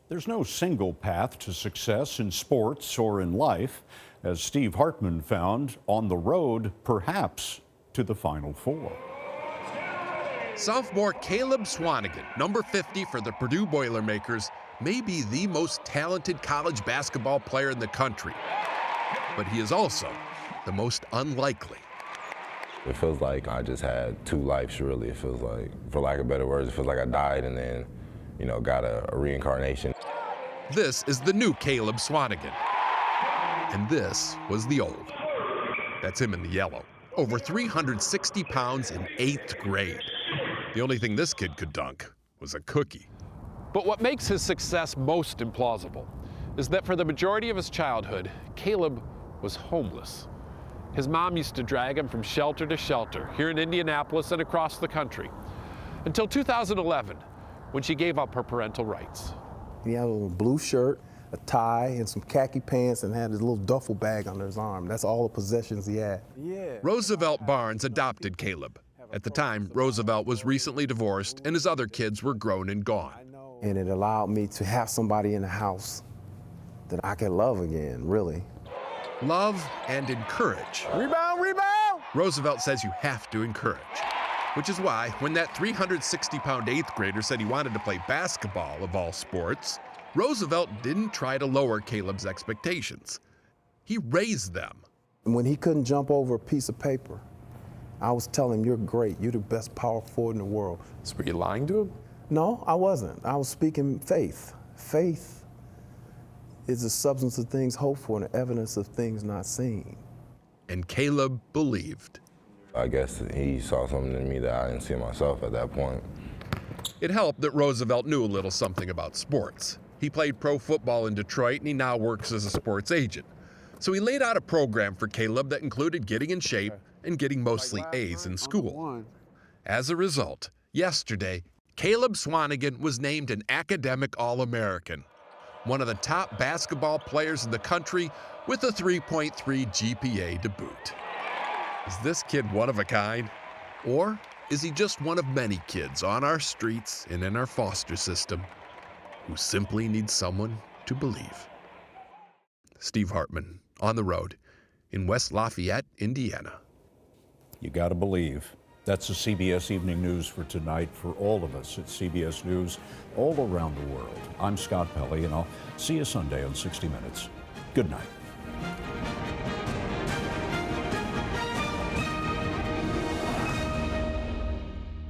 There's no single path to success in sports or in life, as Steve Hartman found on the road, perhaps, to the Final Four. Sophomore Caleb Swanigan, number 50 for the Purdue Boilermakers, may be the most talented college basketball player in the country. But he is also the most unlikely. It feels like I just had two lives, really. It feels like, for lack of better words, it feels like I died and then, got a reincarnation. This is the new Caleb Swanigan. And this was the old. That's him in the yellow. Over 360 pounds in 8th grade. The only thing this kid could dunk was a cookie. But what makes his success most implausible is that for the majority of his childhood, Caleb was homeless. His mom used to drag him from shelter to shelter here in Indianapolis and across the country until 2011, when she gave up her parental rights. He had a little blue shirt, a tie, and some khaki pants, and had his little duffel bag under his arm. That's all the possessions he had. Roosevelt Barnes adopted Caleb. At the time, Roosevelt was recently divorced and his other kids were grown and gone. And it allowed me to have somebody in the house that I could love again, really. Love and encourage. Rebound, rebound! Roosevelt says you have to encourage, which is why when that 360-pound 8th grader said he wanted to play basketball of all sports, Roosevelt didn't try to lower Caleb's expectations. He raised them. When he couldn't jump over a piece of paper, I was telling him, you're great, you're the best power forward in the world. So were you lying to him? No, I wasn't. I was speaking faith. Faith is the substance of things hoped for and the evidence of things not seen. And Caleb believed. I guess he saw something in me that I didn't see in myself at that point. It helped that Roosevelt knew a little something about sports. He played pro football in Detroit and he now works as a sports agent. So he laid out a program for Caleb that included getting in shape and getting mostly A's in school. As a result, yesterday, Caleb Swanigan was named an academic All-American, one of the top basketball players in the country with a 3.3 GPA to boot. Is this kid one of a kind? Or is he just one of many kids on our streets and in our foster system who simply need someone to believe? Steve Hartman, on the road in West Lafayette, Indiana. You got to believe. That's the CBS Evening News for tonight for all of us at CBS News all around the world. I'm Scott Pelley, and I'll see you Sunday on 60 Minutes. Good night.